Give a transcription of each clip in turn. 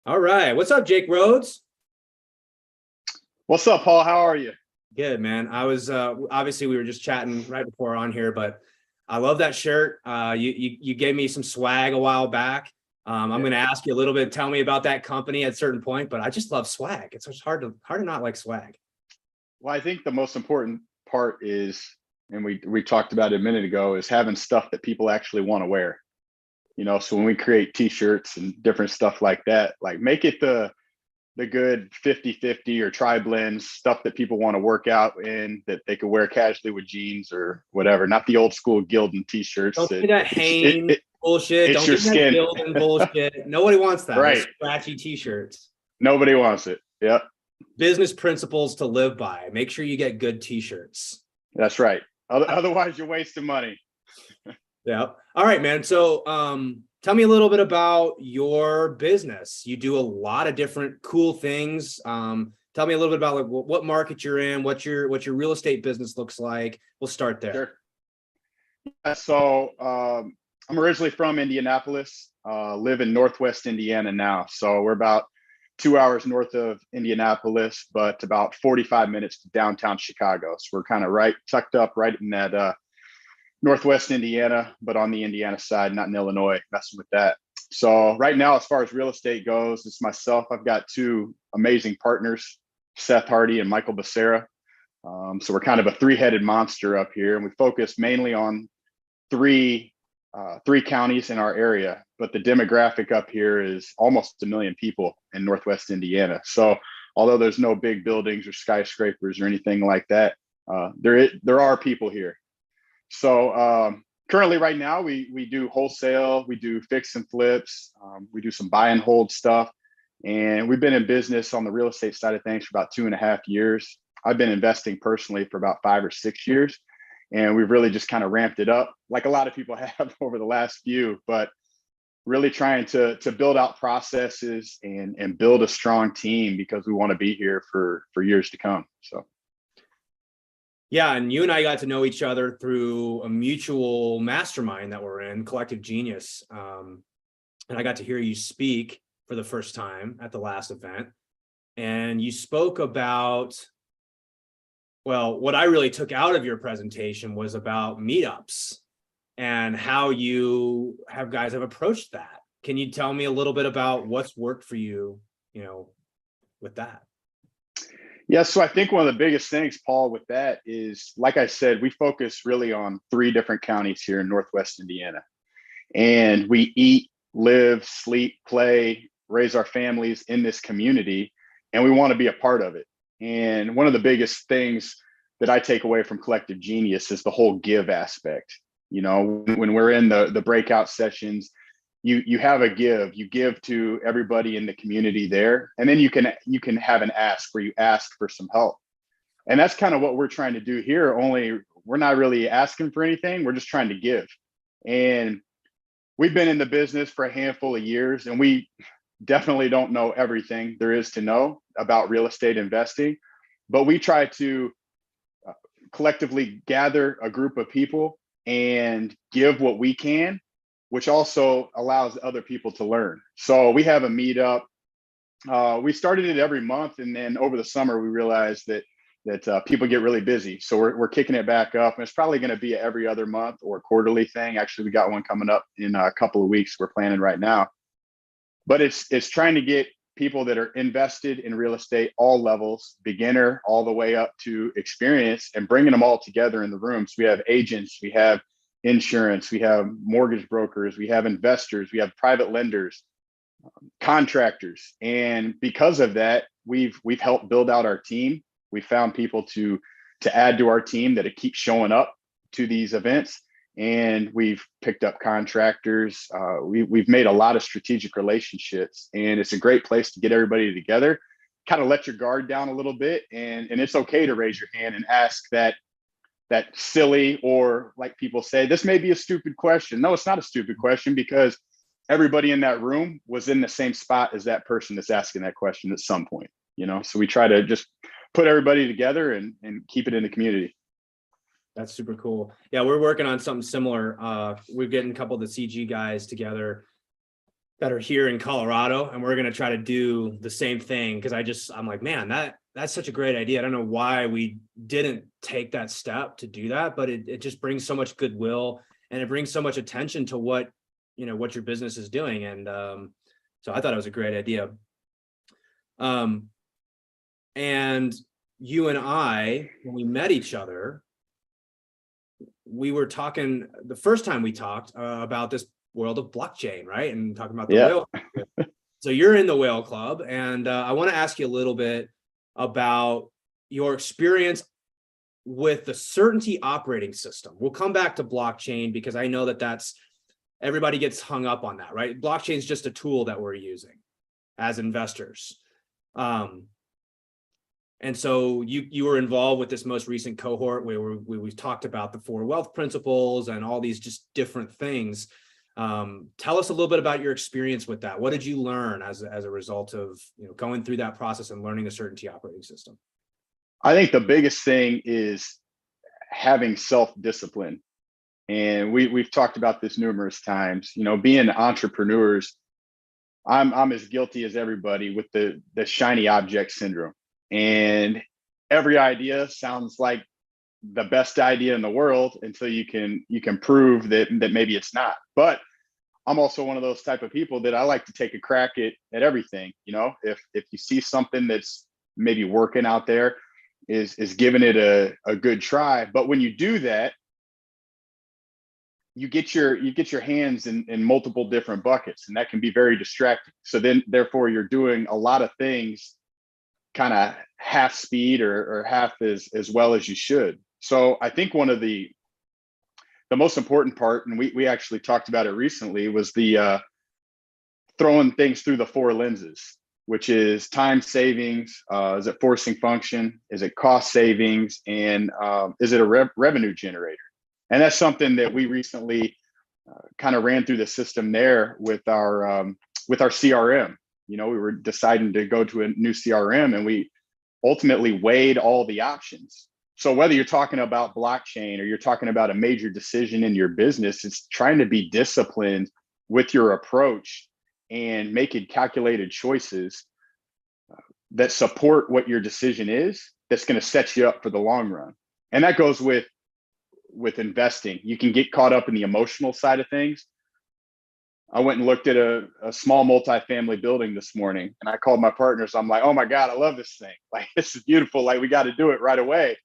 All right. What's up, Jake Rhodes? What's up, Paul? How are you? Good, man. I was obviously we were just chatting right before on here, but I love that shirt. You gave me some swag a while back. I'm Yeah. going to ask you a little bit. Tell me about that company at a certain point, but I just love swag. It's just hard to not like swag. Well, I think the most important part is, and we talked about it a minute ago, is having stuff that people actually want to wear. So when we create t-shirts and different stuff like that, like make it the good 50-50 or tri-blends, stuff that people want to work out in, that they could wear casually with jeans or whatever, not the old school Gildan t-shirts Don't give that me that Hanes bullshit. it's Don't your give me that skin. Gildan bullshit. Nobody wants that. Those Right. scratchy t-shirts. Nobody wants it. Yep. Business principles to live by. Make sure you get good t-shirts. That's right. Otherwise you're wasting money. Yeah. All right, man. So tell me a little bit about your business. You do a lot of different cool things. Tell me a little bit about like what market you're in, what your real estate business looks like. We'll start there. Sure. So I'm originally from Indianapolis, live in Northwest Indiana now. So we're about 2 hours north of Indianapolis, but about 45 minutes to downtown Chicago. So we're kind of tucked up right in that Northwest Indiana, but on the Indiana side, not in Illinois, messing with that. So right now, as far as real estate goes, it's myself. I've got two amazing partners, Seth Hardy and Michael Becerra. So we're kind of a three-headed monster up here, and we focus mainly on three counties in our area. But the demographic up here is almost 1 million people in Northwest Indiana. So although there's no big buildings or skyscrapers or anything like that, there are people here. So currently right now we do wholesale, we do fix and flips, we do some buy and hold stuff. And we've been in business on the real estate side of things for about 2.5 years. I've been investing personally for about 5 or 6 years. And we've really just kind of ramped it up like a lot of people have over the last few, but really trying to build out processes and build a strong team because we want to be here for years to come. So. Yeah, and you and I got to know each other through a mutual mastermind that we're in, Collective Genius. And I got to hear you speak for the first time at the last event. And you spoke about, well, what I really took out of your presentation was about meetups and how you have approached that. Can you tell me a little bit about what's worked for you, with that? Yeah, so I think one of the biggest things, Paul, with that is, like I said, we focus really on 3 different counties here in Northwest Indiana. And we eat, live, sleep, play, raise our families in this community, and we want to be a part of it. And one of the biggest things that I take away from Collective Genius is the whole give aspect. When we're in the breakout sessions, you have a you give to everybody in the community there, and then you can have an ask where you ask for some help. And that's kind of what we're trying to do here, only we're not really asking for anything, we're just trying to give. And we've been in the business for a handful of years, and we definitely don't know everything there is to know about real estate investing, but we try to collectively gather a group of people and give what we can, which also allows other people to learn. So we have a meetup. We started it every month, and then over the summer we realized that people get really busy. So we're kicking it back up, and it's probably going to be every other month or quarterly thing. Actually, we got one coming up in a couple of weeks. We're planning right now, but it's trying to get people that are invested in real estate, all levels, beginner all the way up to experience, and bringing them all together in the room. So we have agents, we have insurance, we have mortgage brokers, we have investors, we have private lenders, contractors. And because of that, we've helped build out our team. We found people to add to our team that keep showing up to these events. And we've picked up contractors. We've made a lot of strategic relationships, and it's a great place to get everybody together, kind of let your guard down a little bit. And it's okay to raise your hand and ask that silly, or like people say, this may be a stupid question. No, it's not a stupid question, because everybody in that room was in the same spot as that person that's asking that question at some point, so we try to just put everybody together and keep it in the community. That's super cool. Yeah, we're working on something similar. We're getting a couple of the CG guys together. that are here in Colorado, and we're going to try to do the same thing. Cause I'm like, man, that's such a great idea. I don't know why we didn't take that step to do that, but it just brings so much goodwill, and it brings so much attention to what your business is doing. And so I thought it was a great idea. And you and I, when we met each other, we were talking the first time we talked about this world of blockchain, right? And talking about the Yeah. whale. So you're in the whale club, and I want to ask you a little bit about your experience with the certainty operating system. We'll come back to blockchain because I know that's everybody gets hung up on that, right? Blockchain is just a tool that we're using as investors. And so you were involved with this most recent cohort where we've talked about the 4 wealth principles and all these just different things. Tell us a little bit about your experience with that. What did you learn as a result of going through that process and learning the certainty operating system? I think the biggest thing is having self-discipline. And we've talked about this numerous times. Being entrepreneurs, I'm as guilty as everybody with the shiny object syndrome. And every idea sounds like the best idea in the world until you can prove that maybe it's not. But I'm also one of those type of people that I like to take a crack at everything. If you see something that's maybe working out there, is giving it a good try. But when you do that, you get your hands in multiple different buckets, and that can be very distracting. So then therefore you're doing a lot of things kind of half speed or half as well as you should. So I think one of the most important part, and we actually talked about it recently, was the throwing things through the 4 lenses, which is time savings, is it forcing function, is it cost savings, and is it a revenue generator? And that's something that we recently kind of ran through the system there with our CRM. We were deciding to go to a new CRM, and we ultimately weighed all the options. So whether you're talking about blockchain or you're talking about a major decision in your business, it's trying to be disciplined with your approach and making calculated choices that support what your decision is, that's going to set you up for the long run. And that goes with investing. You can get caught up in the emotional side of things. I went and looked at a small multifamily building this morning, and I called my partners. I'm like, oh my God, I love this thing. Like, this is beautiful. Like, we got to do it right away,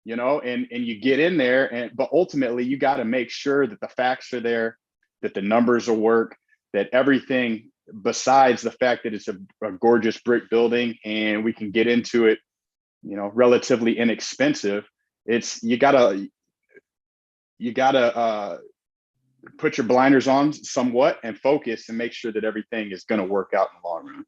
and you get in there, but ultimately you got to make sure that the facts are there, that the numbers will work, that everything besides the fact that it's a gorgeous brick building and we can get into it, relatively inexpensive. It's, you gotta put your blinders on somewhat and focus and make sure that everything is going to work out in the long run.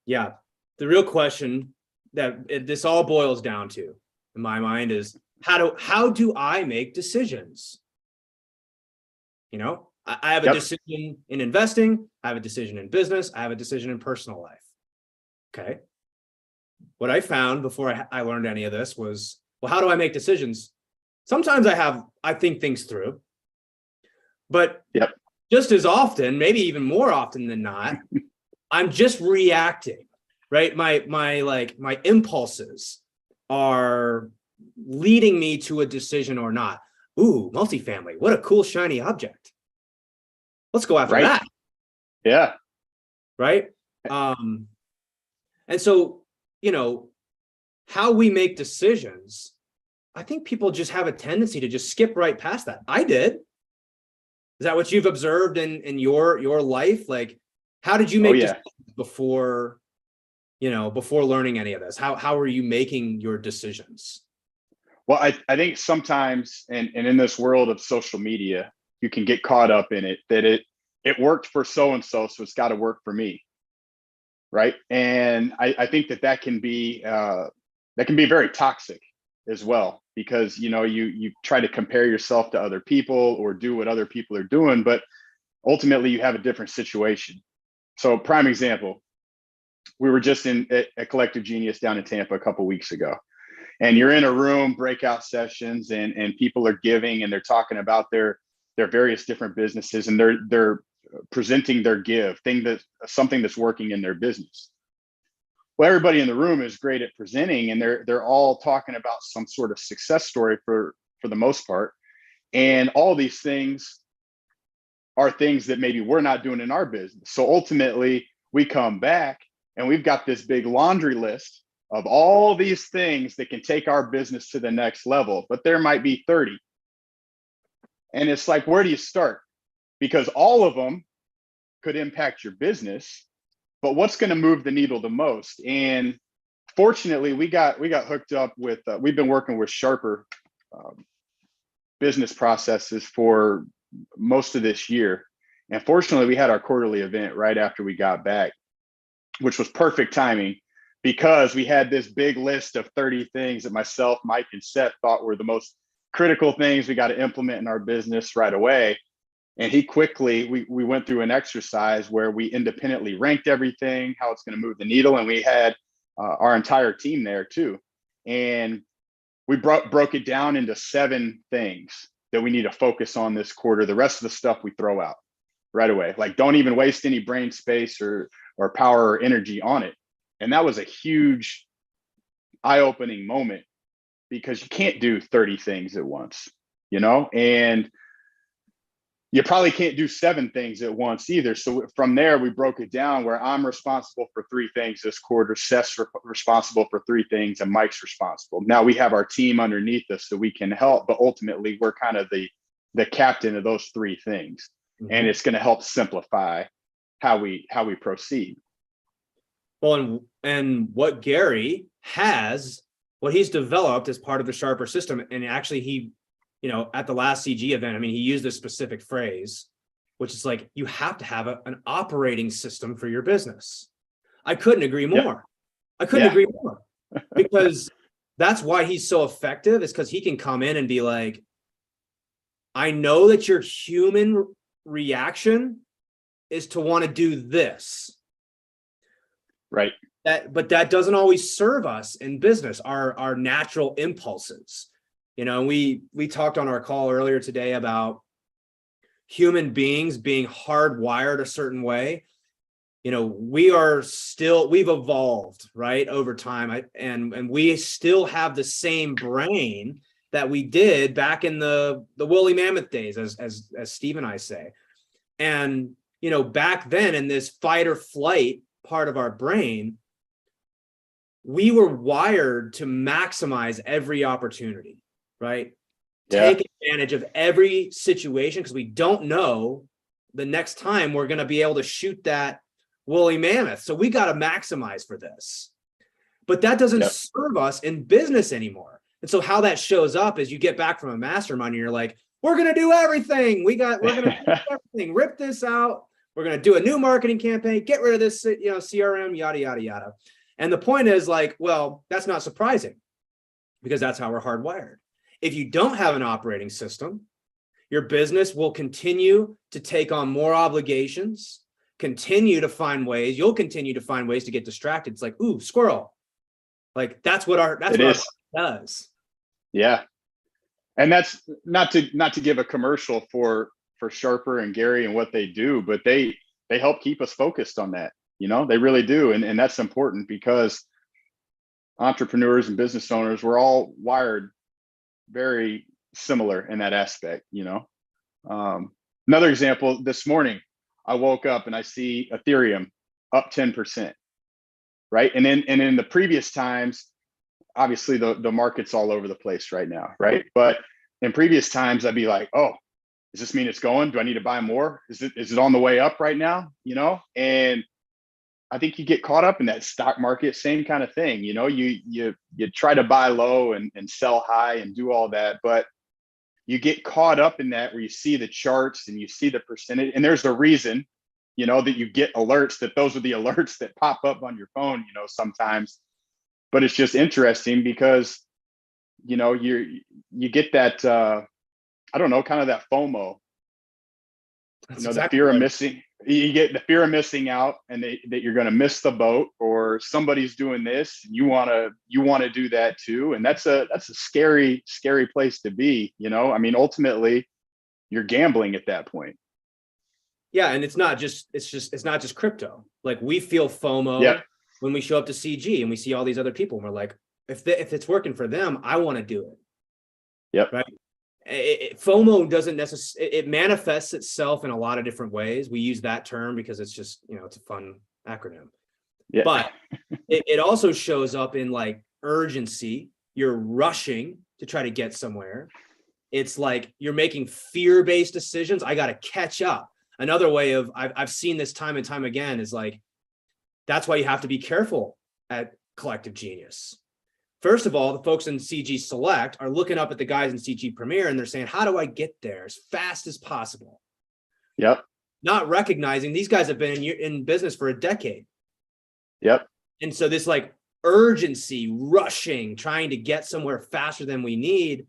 Yeah. The real question that this all boils down to, in my mind, is how do I make decisions? I have a decision in investing. I have a decision in business. I have a decision in personal life. Okay. What I found before I learned any of this was, well, how do I make decisions? Sometimes I think things through, but just as often, maybe even more often than not, I'm just reacting, right? My impulses are leading me to a decision or not. Ooh, multifamily, what a cool, shiny object. Let's go after that. Yeah. Right. And so, how we make decisions, I think people just have a tendency to just skip right past that. I did. Is that what you've observed in your life? Like, how did you make decisions before learning any of this? How are you making your decisions? Well, I think sometimes, and in this world of social media, you can get caught up in it, that it worked for so-and-so, so it's got to work for me. Right. And I think that can be very toxic as well, because, you try to compare yourself to other people or do what other people are doing, but ultimately you have a different situation. So prime example, we were just in a Collective Genius down in Tampa a couple of weeks ago, and you're in a room, breakout sessions, and people are giving, and they're talking about their various different businesses, and they're presenting their something that's working in their business. Well, everybody in the room is great at presenting, and they're all talking about some sort of success story for the most part. And all these things are things that maybe we're not doing in our business. So ultimately, we come back and we've got this big laundry list of all these things that can take our business to the next level, but there might be 30. And it's like, where do you start? Because all of them could impact your business, but what's going to move the needle the most? And fortunately, we got hooked up with, we've been working with Sharper business processes for most of this year. And fortunately, we had our quarterly event right after we got back, which was perfect timing because we had this big list of 30 things that myself, Mike, and Seth thought were the most critical things we got to implement in our business right away. And he quickly, we went through an exercise where we independently ranked everything, how it's going to move the needle. And we had our entire team there too. And we broke it down into 7 things that we need to focus on this quarter. The rest of the stuff we throw out right away. Like, don't even waste any brain space or power or energy on it. And that was a huge eye-opening moment because you can't do 30 things at once, and you probably can't do 7 things at once either. So from there, we broke it down where I'm responsible for 3 things this quarter, Seth's responsible for 3 things, and Mike's responsible. Now we have our team underneath us so we can help, but ultimately we're kind of the captain of those 3 things. Mm-hmm. And it's going to help simplify how we proceed. Well, and what Gary has, what he's developed as part of the Sharper system, and actually he, at the last CG event, I mean, he used this specific phrase, which is like, you have to have an operating system for your business. I couldn't agree more. Yep. I couldn't agree more because that's why he's so effective, is because he can come in and be like, I know that your human reaction is to want to do this. Right. But that doesn't always serve us in business, our natural impulses. We talked on our call earlier today about human beings being hardwired a certain way. We've evolved, right, over time, and we still have the same brain that we did back in the woolly mammoth days, as Steve and I say. And back then, in this fight or flight part of our brain, we were wired to maximize every opportunity. Right? Yeah. Take advantage of every situation because we don't know the next time we're going to be able to shoot that woolly mammoth. So we got to maximize for this. But that doesn't serve us in business anymore. And so how that shows up is you get back from a mastermind and you're like, we're going to do everything. We're going to do everything, rip this out. We're going to do a new marketing campaign, get rid of this, CRM, yada, yada, yada. And the point is like, well, that's not surprising because that's how we're hardwired. If you don't have an operating system, your business will continue to take on more obligations, you'll continue to find ways to get distracted. It's like, ooh, squirrel. Like that's what our does. Yeah. And that's not to give a commercial for Sharper and Gary and what they do, but they help keep us focused on that. They really do. And that's important because entrepreneurs and business owners, we're all wired very similar in that aspect. Another example, this morning I woke up and I see Ethereum up 10%, right? And in the previous times, obviously the market's all over the place right now, right? But in previous times I'd be like, oh, does this mean it's going? Do I need to buy more? Is it on the way up right now? And I think you get caught up in that stock market, same kind of thing. You try to buy low and sell high and do all that, but you get caught up in that where you see the charts and you see the percentage, and there's a reason, that you get alerts, that those are the alerts that pop up on your phone, sometimes. But it's just interesting because, you get that, I don't know, kind of that FOMO. That's exactly the fear of missing. You get the fear of missing out, and that you're going to miss the boat, or somebody's doing this, and you want to do that too, and that's a scary place to be. I mean, ultimately, you're gambling at that point. Yeah, and it's not just crypto. Like we feel FOMO Yep. when we show up to CG and we see all these other people, and we're like, if it's working for them, I want to do it. Yep. Right. FOMO doesn't necessarily, it manifests itself in a lot of different ways. We use that term because it's just, it's a fun acronym. Yeah. But it also shows up in like urgency. You're rushing to try to get somewhere. It's like you're making fear-based decisions. I got to catch up. Another way of, I've seen this time and time again, is like, that's why you have to be careful at Collective Genius. First of all, the folks in CG Select are looking up at the guys in CG Premier and they're saying, how do I get there as fast as possible? Yep. Not recognizing these guys have been in business for a decade. Yep. And so this like urgency, rushing, trying to get somewhere faster than we need,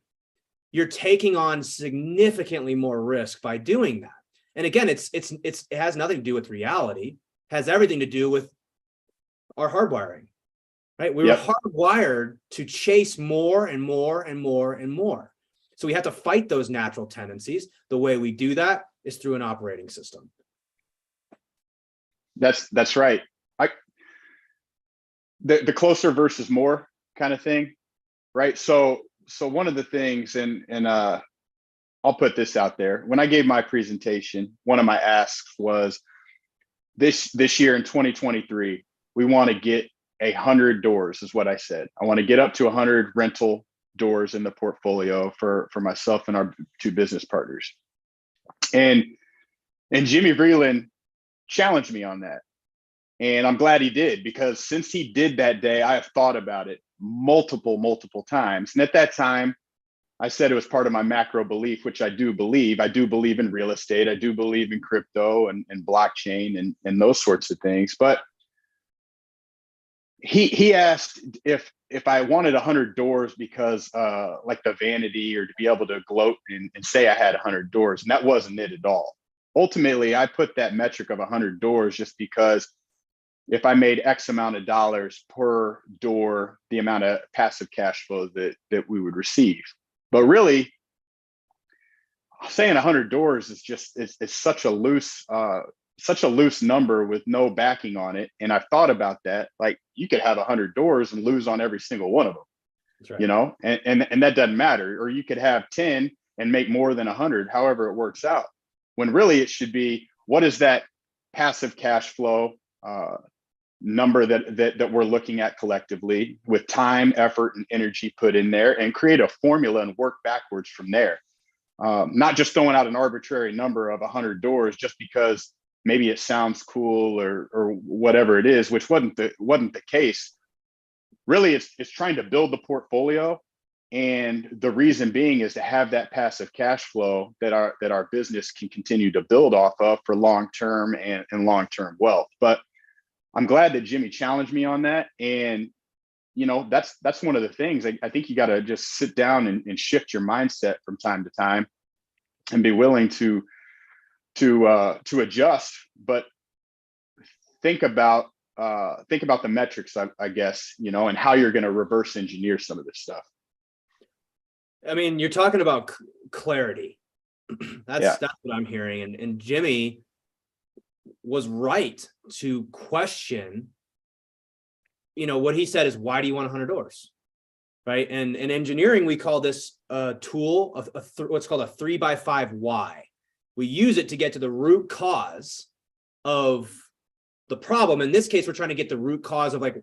you're taking on significantly more risk by doing that. And again, it has nothing to do with reality, it has everything to do with our hardwiring. Right? We were hardwired to chase more and more and more and more. So we have to fight those natural tendencies. The way we do that is through an operating system. That's right. The closer versus more kind of thing, right? So one of the things, and I'll put this out there. When I gave my presentation, one of my asks was this year in 2023, we want to get 100 doors, is what I said. I want to get up to 100 rental doors in the portfolio for myself and our two business partners. And Jimmy Vreeland challenged me on that. And I'm glad he did, because since he did that day, I have thought about it multiple times. And at that time, I said it was part of my macro belief, which I do believe. I do believe in real estate. I do believe in crypto and blockchain and those sorts of things. But he asked if I wanted 100 doors because like the vanity, or to be able to gloat and say I had 100 doors. And that wasn't it at all. Ultimately, I put that metric of 100 doors just because if I made X amount of dollars per door, the amount of passive cash flow that we would receive. But really, saying 100 doors is just, it's such a loose number with no backing on it. And I've thought about that. Like, you could have 100 doors and lose on every single one of them. That's right. And that doesn't matter. Or you could have 10 and make more than 100, however it works out. When really it should be, what is that passive cash flow number that we're looking at collectively, with time, effort, and energy put in there, and create a formula and work backwards from there. Not just throwing out an arbitrary number of 100 doors just because maybe it sounds cool or whatever it is, which wasn't the case. Really, it's trying to build the portfolio, and the reason being is to have that passive cash flow that our business can continue to build off of for long-term and long-term wealth. But I'm glad that Jimmy challenged me on that. And, that's one of the things. I think you got to just sit down and shift your mindset from time to time and be willing to adjust, but think about the metrics, I guess, and how you're going to reverse engineer some of this stuff. I mean, you're talking about clarity. That's what I'm hearing. And Jimmy was right to question, what he said is, why do you want 100 doors? Right. And in engineering, we call this a tool of what's called a 3x5 why. We use it to get to the root cause of the problem. In this case, we're trying to get the root cause of, like,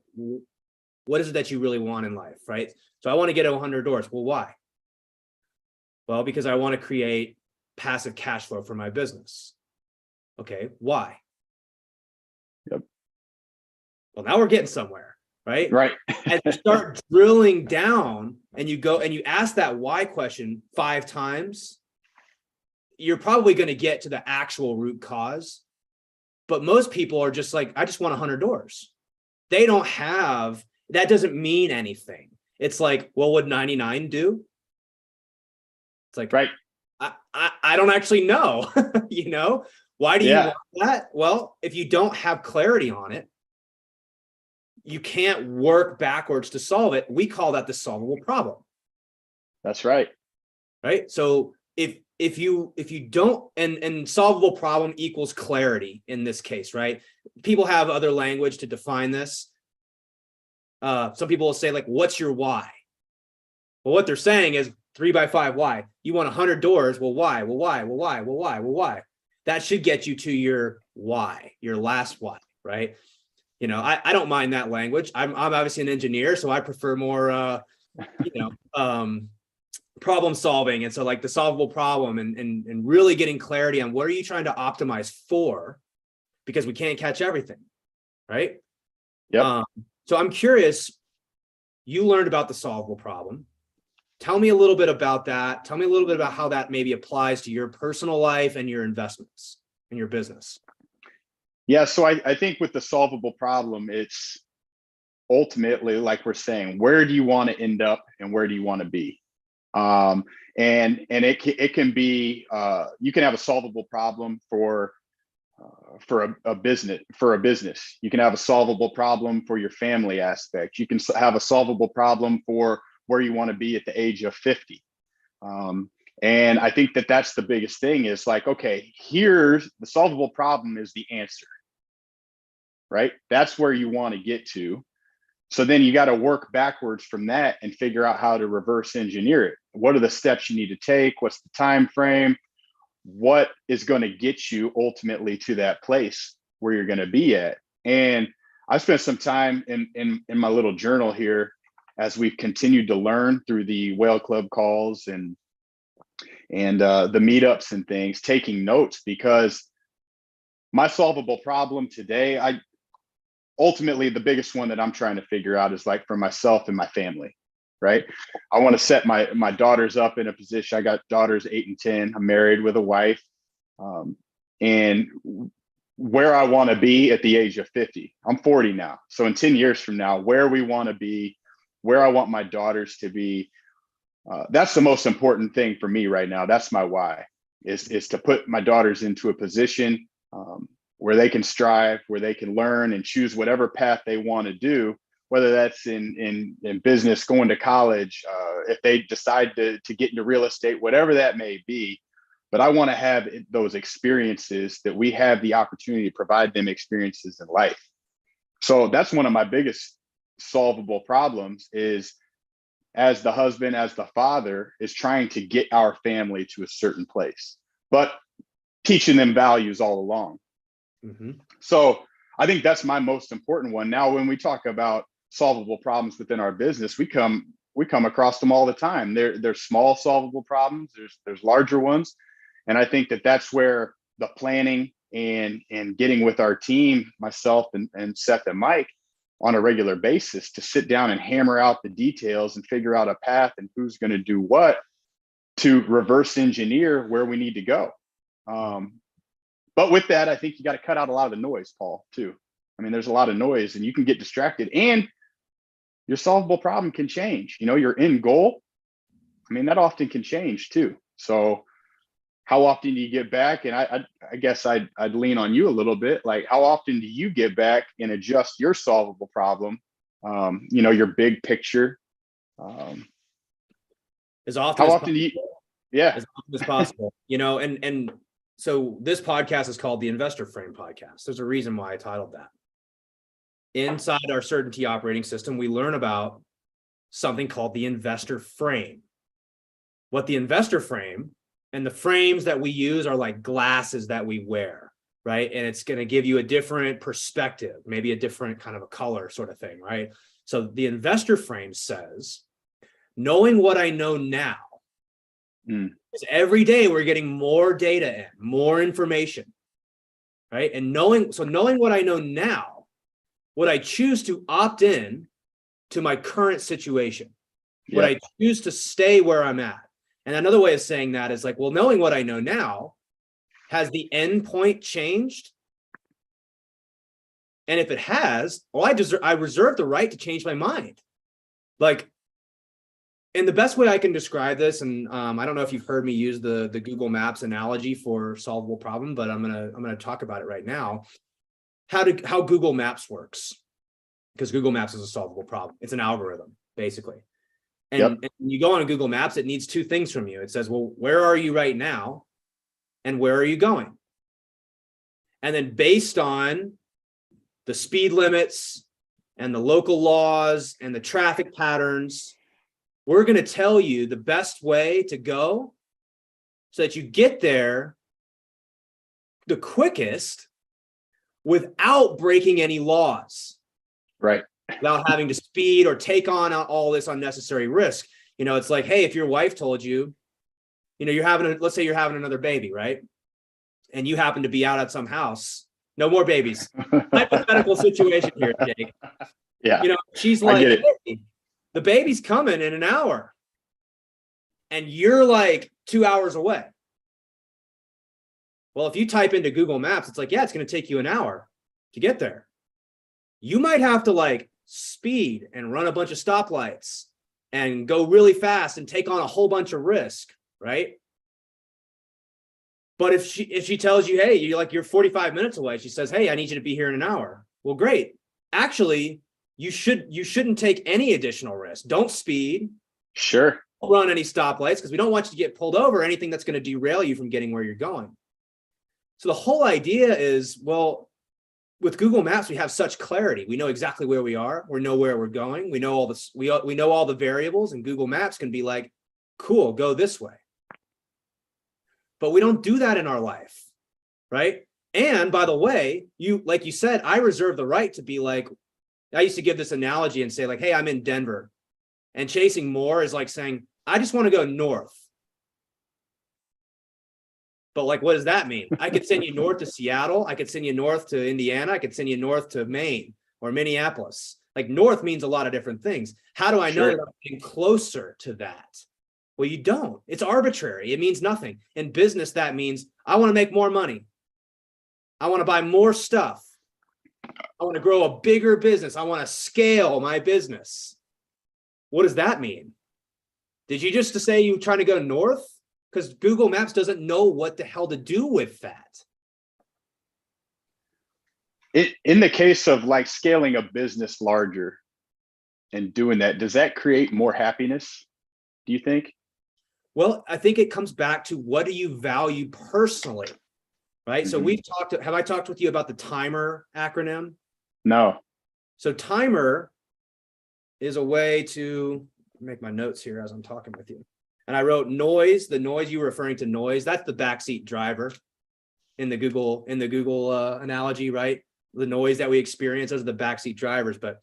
what is it that you really want in life? Right. So I want to get 100 doors. Well, why? Well, because I want to create passive cash flow for my business. Okay. Why? Yep. Well, now we're getting somewhere. Right. Right. And you start drilling down and you go and you ask that why question 5 times, you're probably going to get to the actual root cause. But most people are just like, I just want 100 doors. They don't have, that doesn't mean anything. It's like, well, would 99 do? It's like, right. I don't actually know. Why do you want that? Well, if you don't have clarity on it, you can't work backwards to solve it. We call that the solvable problem. That's right. Right. So if if you don't, and solvable problem equals clarity in this case, right? People have other language to define this. Some people will say, like, what's your why? Well, what they're saying is 3x5 why. You want 100 doors. Well, why? Well, why? Well, why? Well, why? Well, why? That should get you to your why, your last why, right? You know, I don't mind that language. I'm obviously an engineer, so I prefer more, problem solving. And so, like, the solvable problem and really getting clarity on what are you trying to optimize for, because we can't catch everything, right? Yep. So I'm curious, you learned about the solvable problem. Tell me a little bit about that. Tell me a little bit about how that maybe applies to your personal life and your investments and your business. Yeah. So I think with the solvable problem, it's ultimately, like we're saying, where do you want to end up and where do you want to be? And it can be, you can have a solvable problem for a business. You can have a solvable problem for your family aspect. You can have a solvable problem for where you want to be at the age of 50. And I think that that's the biggest thing is like, okay, here's the solvable problem is the answer, right? That's where you want to get to. So then you got to work backwards from that and figure out how to reverse engineer it. What are the steps you need to take? What's the time frame? What is going to get you ultimately to that place where you're going to be at? And I spent some time in my little journal here as we've continued to learn through the Whale Club calls and the meetups and things, taking notes, because my solvable problem today, ultimately the biggest one that I'm trying to figure out is like for myself and my family, right? I want to set my daughters up in a position. I got daughters 8 and 10. I'm married with a wife, and where I want to be at the age of 50. I'm 40 now. So in 10 years from now, where we want to be, where I want my daughters to be, that's the most important thing for me right now. That's my why, is to put my daughters into a position where they can strive, where they can learn and choose whatever path they want to do, whether that's in business, going to college, if they decide to get into real estate, whatever that may be. But I want to have those experiences, that we have the opportunity to provide them experiences in life. So that's one of my biggest solvable problems, is as the husband, as the father, is trying to get our family to a certain place, but teaching them values all along. Mm-hmm. So I think that's my most important one. Now, when we talk about solvable problems within our business, we come across them all the time. There's small solvable problems. There's larger ones. And I think that that's where the planning and getting with our team, myself and Seth and Mike, on a regular basis, to sit down and hammer out the details and figure out a path and who's going to do what, to reverse engineer where we need to go. But with that, I think you got to cut out a lot of the noise, Paul, too. I mean, there's a lot of noise and you can get distracted, and your solvable problem can change. You know, your end goal, I mean, that often can change too. So how often do you get back? And I guess I'd lean on you a little bit. Like, how often do you get back and adjust your solvable problem? Your big picture. As often How as often do you? Yeah. As often as possible, and so this podcast is called the Investor Frame Podcast. There's a reason why I titled that. Inside our certainty operating system, we learn about something called the investor frame. What the investor frame, and the frames that we use are like glasses that we wear, right? And it's going to give you a different perspective, maybe a different kind of a color sort of thing, right? So the investor frame says, knowing what I know now, because every day we're getting more data in, more information, right? And knowing what I know now, would I choose to opt in to my current situation? Would I choose to stay where I'm at? And another way of saying that is like, well, knowing what I know now, has the end point changed? And if it has, well, I reserve the right to change my mind. Like, and the best way I can describe this, and I don't know if you've heard me use the Google Maps analogy for solvable problem, but I'm gonna talk about it right now. How Google Maps works, because Google Maps is a solvable problem. It's an algorithm, basically. And you go on Google Maps, it needs two things from you. It says, well, where are you right now? And where are you going? And then based on the speed limits and the local laws and the traffic patterns, we're going to tell you the best way to go so that you get there the quickest without breaking any laws. Right. Without having to speed or take on all this unnecessary risk. You know, it's like, hey, if your wife told you, you know, let's say you're having another baby, right? And you happen to be out at some house, no more babies. Hypothetical situation here, Jake. Yeah. You know, she's like, hey, the baby's coming in an hour. And you're like 2 hours away. Well, if you type into Google Maps, it's like, yeah, it's going to take you an hour to get there. You might have to like speed and run a bunch of stoplights and go really fast and take on a whole bunch of risk, right? But if she tells you, hey, you're 45 minutes away, she says, hey, I need you to be here in an hour. Well, great. Actually, you shouldn't take any additional risk. Don't speed. Sure. Don't run any stoplights because we don't want you to get pulled over, anything that's going to derail you from getting where you're going. So the whole idea is, well, with Google Maps, we have such clarity. We know exactly where we are. We know where we're going. We know all this. We know all the variables, and Google Maps can be like, cool, go this way. But we don't do that in our life, right? And by the way, like you said, I reserve the right to be like, I used to give this analogy and say like, hey, I'm in Denver, and chasing more is like saying, I just want to go north. But like, what does that mean? I could send you north to Seattle. I could send you north to Indiana. I could send you north to Maine or Minneapolis. Like north means a lot of different things. How do I know that I'm getting closer to that? Well, you don't. It's arbitrary. It means nothing. In business, that means I want to make more money. I want to buy more stuff. I want to grow a bigger business. I want to scale my business. What does that mean? Did you just say you're trying to go north? Because Google Maps doesn't know what the hell to do with that. In the case of like scaling a business larger and doing that, does that create more happiness, do you think? Well, I think it comes back to what do you value personally, right? So have I talked with you about the TIMER acronym? No. So TIMER is a way to make my notes here as I'm talking with you. And I wrote noise, the noise you were referring to noise, that's the backseat driver in the Google analogy, right? The noise that we experience, those are the backseat drivers. But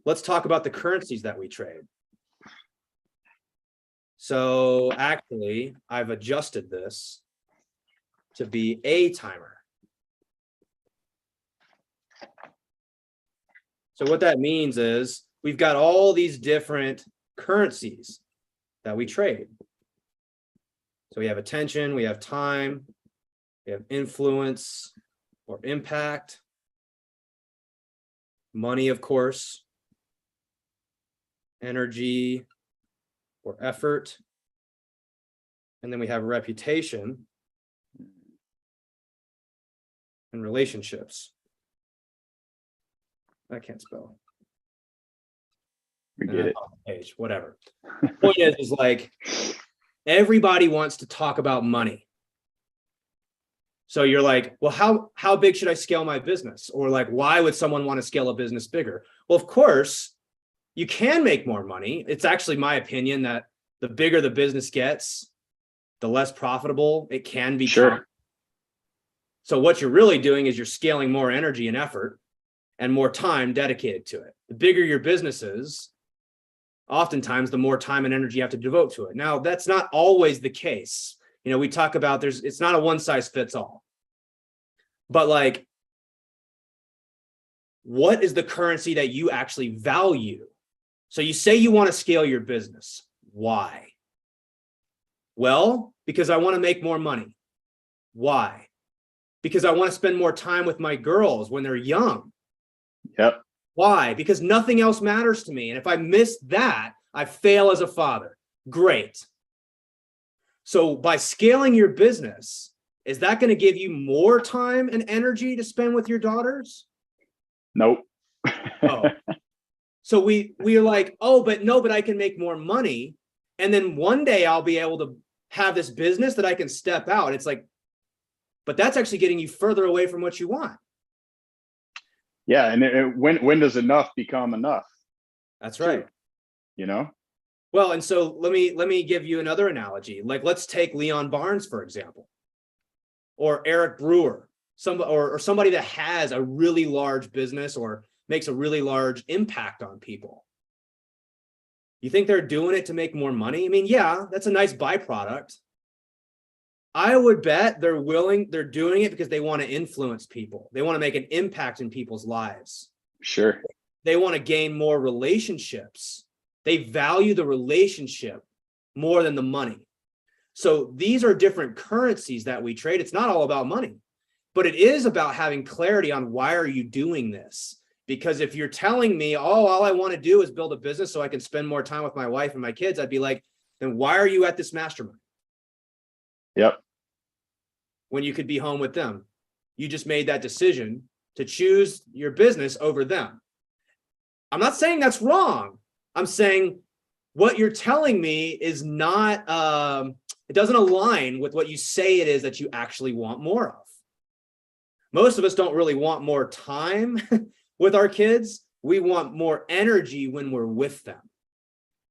let's talk about the currencies that we trade. So actually, I've adjusted this to be a timer. So what that means is we've got all these different currencies that we trade. So we have attention, we have time, we have influence or impact, money, of course, energy or effort, and then we have reputation and relationships. I can't spell. We get it. Page, whatever. The point is like everybody wants to talk about money. So you're like, well, how big should I scale my business? Or like, why would someone want to scale a business bigger? Well, of course, you can make more money. It's actually my opinion that the bigger the business gets, the less profitable it can become. Sure. So what you're really doing is you're scaling more energy and effort and more time dedicated to it. The bigger your business is, oftentimes the more time and energy you have to devote to it. Now, that's not always the case. You know, we talk about it's not a one size fits all. But like, what is the currency that you actually value? So you say you want to scale your business. Why? Well, because I want to make more money. Why? Because I want to spend more time with my girls when they're young. Yep. Why? Because nothing else matters to me. And if I miss that, I fail as a father. Great. So by scaling your business, is that going to give you more time and energy to spend with your daughters? Nope. Oh. So we're like, oh, but no, but I can make more money. And then one day I'll be able to have this business that I can step out. It's like, but that's actually getting you further away from what you want. Yeah. And when does enough become enough? That's right. Too, you know? Well, and so let me give you another analogy. Like, let's take Leon Barnes, for example, or Eric Brewer, or somebody that has a really large business or makes a really large impact on people. You think they're doing it to make more money? I mean, yeah, that's a nice byproduct. I would bet they're doing it because they want to influence people. They want to make an impact in people's lives. Sure. They want to gain more relationships. They value the relationship more than the money. So these are different currencies that we trade. It's not all about money, but it is about having clarity on why are you doing this? Because if you're telling me, oh, all I want to do is build a business so I can spend more time with my wife and my kids, I'd be like, then why are you at this mastermind? Yep. When you could be home with them? You just made that decision to choose your business over them. I'm not saying that's wrong. I'm saying what you're telling me is not, it doesn't align with what you say it is that you actually want more of. Most of us don't really want more time with our kids. We want more energy when we're with them.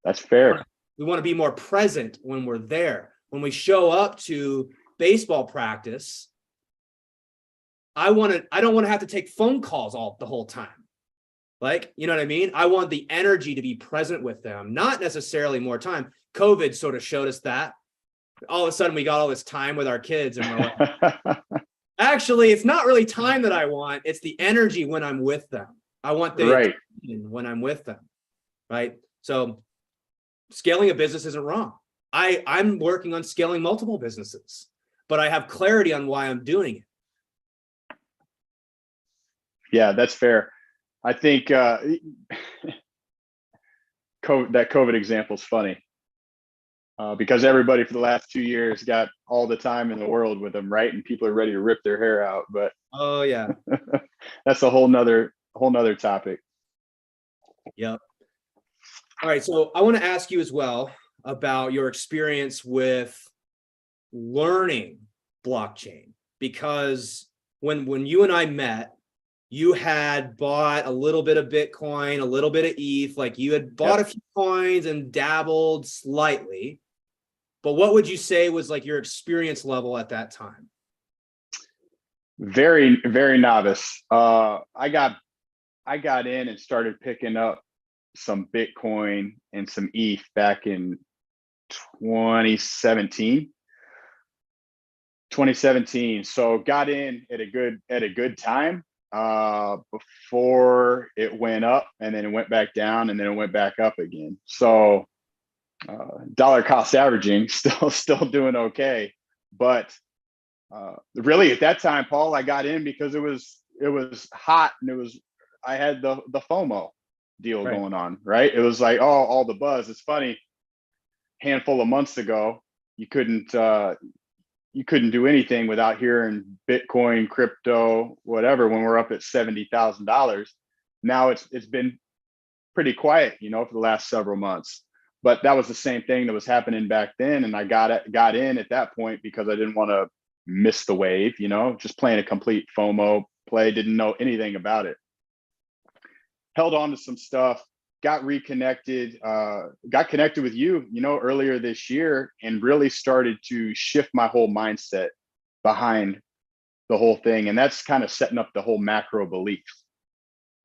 That's fair. We want to be more present when we're there. When we show up to baseball practice, I don't want to have to take phone calls the whole time. Like, you know what I mean? I want the energy to be present with them, not necessarily more time. COVID sort of showed us that. All of a sudden we got all this time with our kids and we're like, actually, it's not really time that I want. It's the energy when I'm with them. I want the right. when I'm with them. Right. So scaling a business isn't wrong. I'm working on scaling multiple businesses, but I have clarity on why I'm doing it. Yeah, that's fair. I think that COVID example is funny because everybody for the last 2 years got all the time in the world with them, right? And people are ready to rip their hair out. But oh yeah, that's a whole nother topic. Yep. All right, so I want to ask you as well about your experience with learning blockchain, because when you and I met, you had bought a little bit of Bitcoin, a little bit of ETH, like you had bought a few coins and dabbled slightly. But what would you say was like your experience level at that time? Very, very novice. I got in and started picking up some Bitcoin and some ETH back in 2017. So got in at a good time before it went up, and then it went back down, and then it went back up again. So dollar cost averaging, still doing okay. But really at that time, Paul, I got in because it was hot, and I had the FOMO deal going on, right? It was like, oh, all the buzz. It's funny, handful of months ago, you couldn't do anything without hearing Bitcoin, crypto, whatever, when we're up at $70,000. Now it's been pretty quiet, for the last several months. But that was the same thing that was happening back then. And I got in at that point because I didn't want to miss the wave, just playing a complete FOMO play, didn't know anything about it. Held on to some stuff, got reconnected, got connected with you, earlier this year, and really started to shift my whole mindset behind the whole thing. And that's kind of setting up the whole macro belief.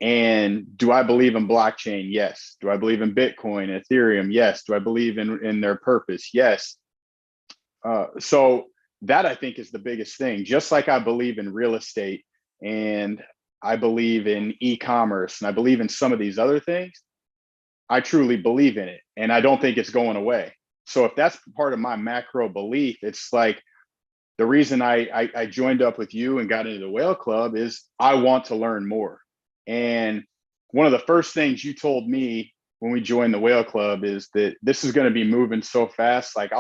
And do I believe in blockchain? Yes. Do I believe in Bitcoin, Ethereum? Yes. Do I believe in their purpose? Yes. So that, I think, is the biggest thing. Just like I believe in real estate, and I believe in e-commerce, and I believe in some of these other things, I truly believe in it, and I don't think it's going away. So if that's part of my macro belief, it's like the reason I joined up with you and got into the Whale Club is I want to learn more. And one of the first things you told me when we joined the Whale Club is that this is going to be moving so fast. Like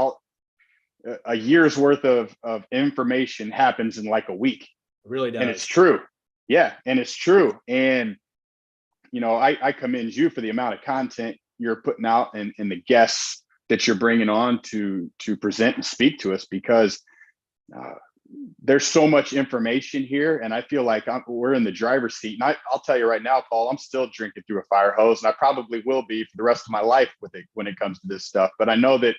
a year's worth of information happens in like a week. It really does. And it's true. Yeah. And it's true. And, I commend you for the amount of content you're putting out and the guests that you're bringing on to present and speak to us, because there's so much information here, and I feel like we're in the driver's seat. And I'll tell you right now, Paul, I'm still drinking through a fire hose, and I probably will be for the rest of my life with it when it comes to this stuff. But I know that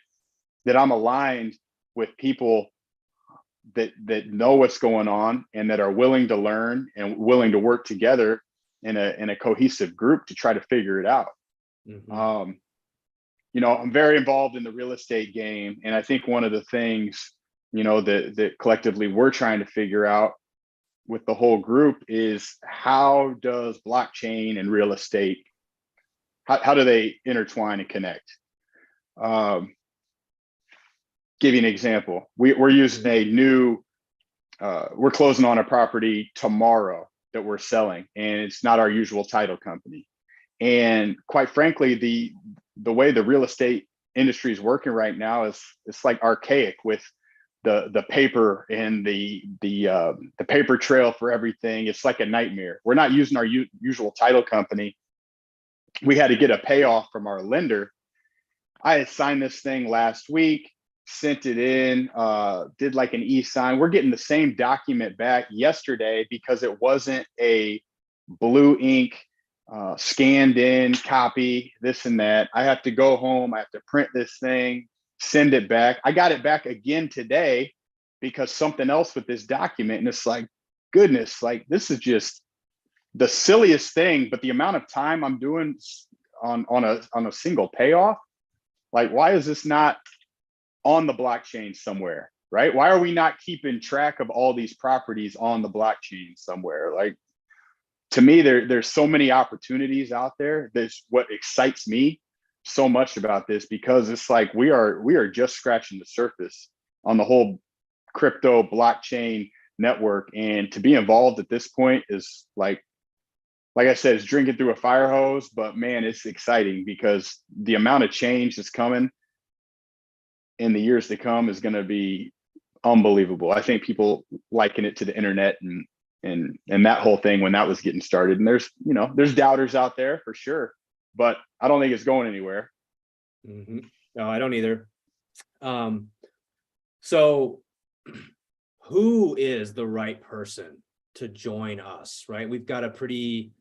I'm aligned with people that know what's going on and that are willing to learn and willing to work together in a cohesive group to try to figure it out. Mm-hmm. I'm very involved in the real estate game, and I think one of the things that collectively we're trying to figure out with the whole group is, how does blockchain and real estate, how do they intertwine and connect? Give you an example. We're using a new, we're closing on a property tomorrow that we're selling, and it's not our usual title company. And quite frankly, the way the real estate industry is working right now is, it's like archaic with the paper and the paper trail for everything. It's like a nightmare. We're not using our usual title company. We had to get a payoff from our lender. I had signed this thing last week, sent it in, did like an e-sign. We're getting the same document back yesterday because it wasn't a blue ink scanned in copy, this and that. I have to go home. I have to print this thing, send it back. I got it back again today because something else with this document. And it's like, goodness, like this is just the silliest thing, but the amount of time I'm doing on a single payoff, like, why is this not on the blockchain somewhere, right? Why are we not keeping track of all these properties on the blockchain somewhere? Like, to me, there's so many opportunities out there. That's what excites me so much about this, because it's like we are just scratching the surface on the whole crypto blockchain network. And to be involved at this point is like I said, it's drinking through a fire hose, but man, it's exciting because the amount of change that's coming in the years to come is going to be unbelievable. I think people liken it to the internet and that whole thing when that was getting started. And there's doubters out there for sure, but I don't think it's going anywhere. Mm-hmm. No, I don't either. So who is the right person to join us, right? We've got a pretty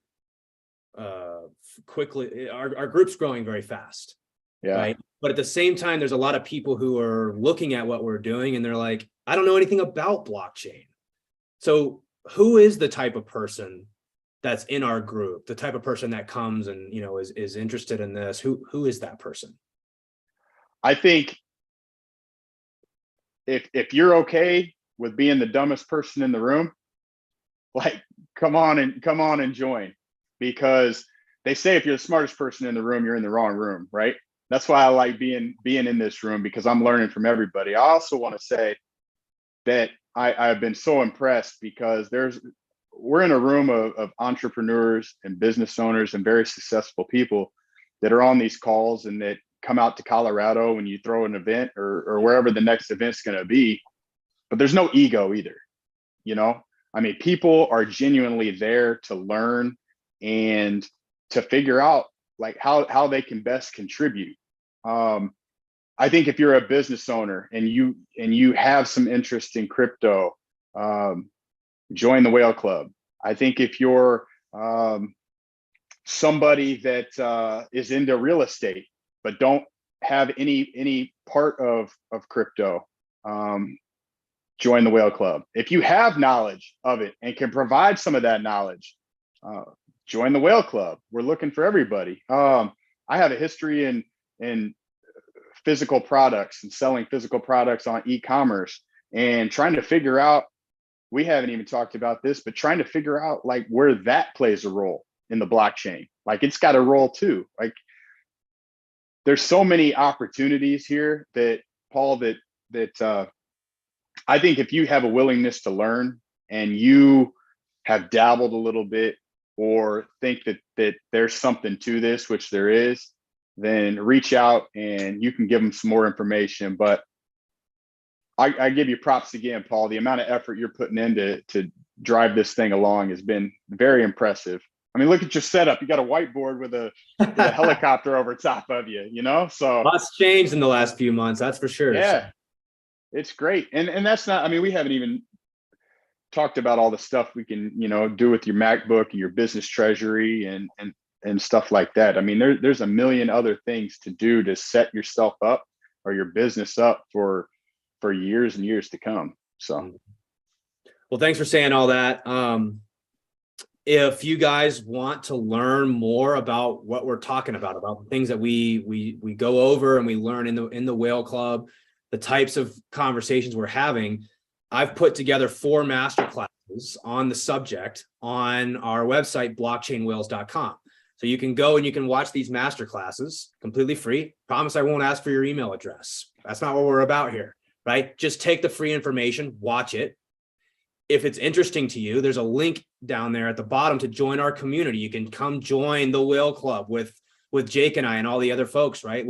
quickly, our group's growing very fast. Yeah. Right. But at the same time, there's a lot of people who are looking at what we're doing and they're like, I don't know anything about blockchain. So who is the type of person that's in our group, the type of person that comes and, is interested in this? Who is that person? I think if you're okay with being the dumbest person in the room, like, come on and join, because they say if you're the smartest person in the room, you're in the wrong room, right? That's why I like being in this room, because I'm learning from everybody. I also want to say that I've been so impressed because we're in a room of entrepreneurs and business owners and very successful people that are on these calls and that come out to Colorado when you throw an event or wherever the next event's going to be. But there's no ego either. I mean, people are genuinely there to learn and to figure out like how they can best contribute. I think if you're a business owner and you have some interest in crypto, join the Whale Club. I think if you're somebody that is into real estate but don't have any part of crypto, join the Whale Club. If you have knowledge of it and can provide some of that knowledge, join the Whale Club. We're looking for everybody. I have a history in physical products and selling physical products on e-commerce and trying to figure out, we haven't even talked about this, but trying to figure out like where that plays a role in the blockchain. Like, it's got a role too. Like, there's so many opportunities here that, Paul, that I think if you have a willingness to learn and you have dabbled a little bit or think that there's something to this, which there is, then reach out and you can give them some more information. But I give you props again, Paul. The amount of effort you're putting in to drive this thing along has been very impressive. I mean, look at your setup. You got a whiteboard with a helicopter over top of you, you know? So Lots changed in the last few months, that's for sure. So. yeah, it's great. And that's not, I mean, we haven't even talked about all the stuff we can, you know, do with your MacBook and your business treasury and stuff like that. I mean, there's a million other things to do to set yourself up or your business up for years and years to come. So well, thanks for saying all that. If you guys want to learn more about what we're talking about the things that we go over and we learn in the Whale Club, the types of conversations we're having, I've put together 4 master classes on the subject on our website, blockchainwhales.com. So you can go and you can watch these master classes completely free. Promise I won't ask for your email address. That's not what we're about here, right? Just take the free information, watch it. If it's interesting to you, there's a link down there at the bottom to join our community. You can come join the Whale Club with Jake and I and all the other folks, right?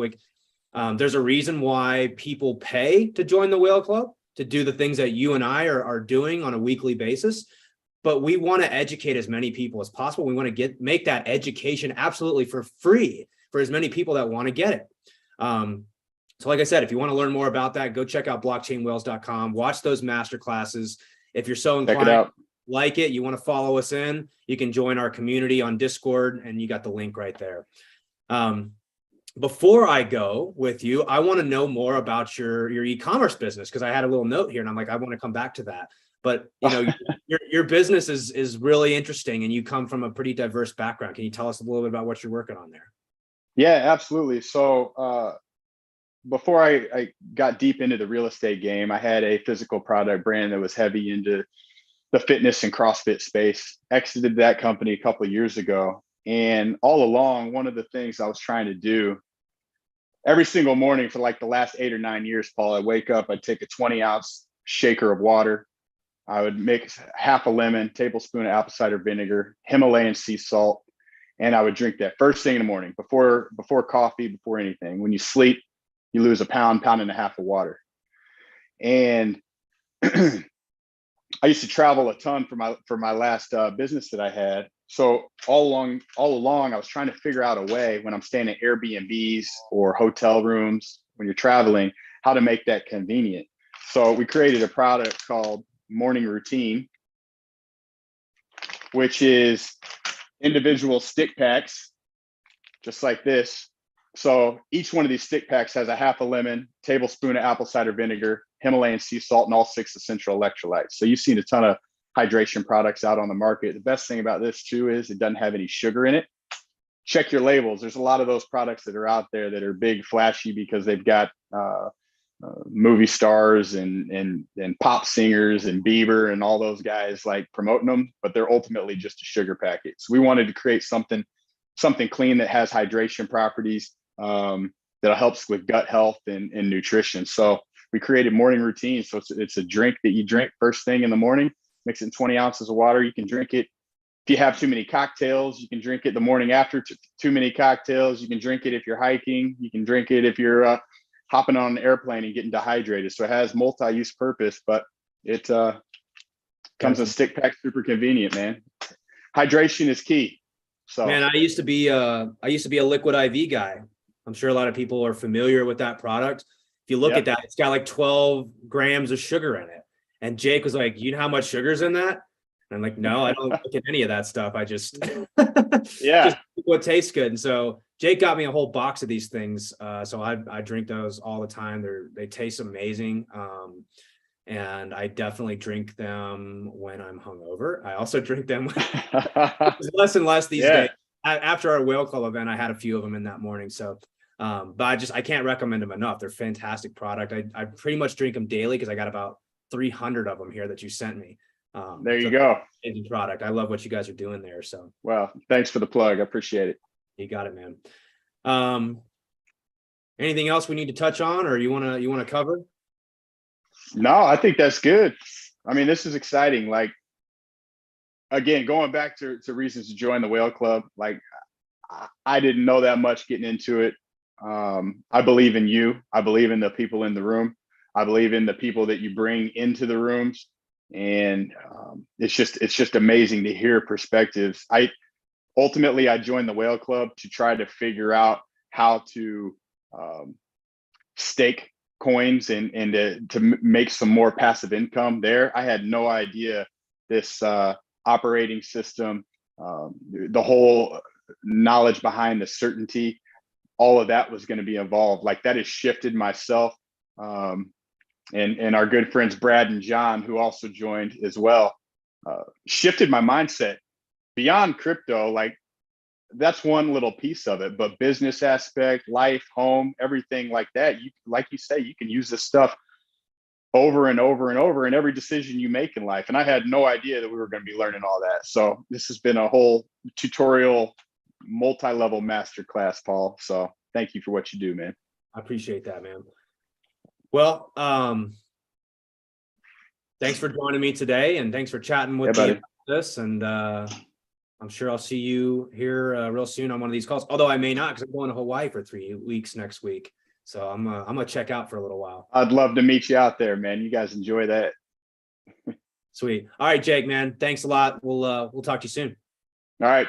There's a reason why people pay to join the Whale Club, to do the things that you and I are doing on a weekly basis. But we want to educate as many people as possible. We want to make that education absolutely for free for as many people that want to get it. So like I said, if you want to learn more about that, go check out blockchainwhales.com, watch those master classes. If you're so inclined, like it, you want to follow us in, you can join our community on Discord, and you got the link right there. Before I go with you, I want to know more about your e-commerce business, because I had a little note here and I'm like, I want to come back to that. But you know, your business is really interesting, and you come from a pretty diverse background. Can you tell us a little bit about what you're working on there? Yeah, absolutely. So before I got deep into the real estate game, I had a physical product brand that was heavy into the fitness and CrossFit space. Exited that company a couple of years ago. And all along, one of the things I was trying to do every single morning for like the last 8 or 9 years, Paul, I'd wake up, I'd take a 20-ounce shaker of water. I would make half a lemon, tablespoon of apple cider vinegar, Himalayan sea salt, and I would drink that first thing in the morning before coffee, before anything. When you sleep, you lose a pound and a half of water. And I used to travel a ton for my last business that I had. So all along, I was trying to figure out a way, when I'm staying at Airbnbs or hotel rooms, when you're traveling, how to make that convenient. So we created a product called Morning Routine, which is individual stick packs, just like this. So each one of these stick packs has a half a lemon, tablespoon of apple cider vinegar, Himalayan sea salt, and all 6 essential electrolytes. So you've seen a ton of hydration products out on the market. The best thing about this too is it doesn't have any sugar in it. Check your labels. There's a lot of those products that are out there that are big, flashy, because they've got movie stars and pop singers and Bieber and all those guys like promoting them, but they're ultimately just a sugar packet. So we wanted to create something clean that has hydration properties, that helps with gut health and nutrition. So we created Morning Routine. So it's a drink that you drink first thing in the morning, mix it in 20 ounces of water. You can drink it if you have too many cocktails. You can drink it the morning after too many cocktails. You can drink it if you're hiking. You can drink it if you're hopping on an airplane and getting dehydrated. So it has multi-use purpose, but it comes in stick pack, super convenient, man. Hydration is key. So man, I used to be a liquid IV guy. I'm sure a lot of people are familiar with that product. If you look at that, it's got like 12 grams of sugar in it. And Jake was like, you know how much sugar's in that? And I'm like, no, I don't look at any of that stuff. I just, just what tastes good. And so Jake got me a whole box of these things. So I drink those all the time. They taste amazing. And I definitely drink them when I'm hungover. I also drink them less and less these days. After our Whale Club event, I had a few of them in that morning. So, but I can't recommend them enough. They're fantastic product. I pretty much drink them daily because I got about 300 of them here that you sent me. There you go. Amazing product. I love what you guys are doing there. So, well, thanks for the plug. I appreciate it. You got it, man. Anything else we need to touch on, or you want to cover? No, I think that's good. I mean, this is exciting. Like, again, going back to reasons to join the Whale Club, like I didn't know that much getting into it. I believe in you. I believe in the people in the room. I believe in the people that you bring into the rooms. And it's just amazing to hear perspectives. ultimately I joined the whale club to try to figure out how to stake coins and to make some more passive income there. I had no idea this operating system, the whole knowledge behind the certainty, all of that was going to be involved. Like that has shifted myself. And our good friends Brad and John, who also joined as well, shifted my mindset beyond crypto. Like that's one little piece of it, but business aspect, life, home, everything like that. You, like you say, you can use this stuff over and over and over in every decision you make in life. And I had no idea that we were going to be learning all that. So this has been a whole tutorial, multi-level masterclass, Paul. So thank you for what you do, man. I appreciate that, man. Well, thanks for joining me today, and thanks for chatting with me about this. And I'm sure I'll see you here real soon on one of these calls. Although I may not, because I'm going to Hawaii for 3 weeks next week. So I'm gonna check out for a little while. I'd love to meet you out there, man. You guys enjoy that. Sweet. All right, Jake, man. Thanks a lot. We'll talk to you soon. All right.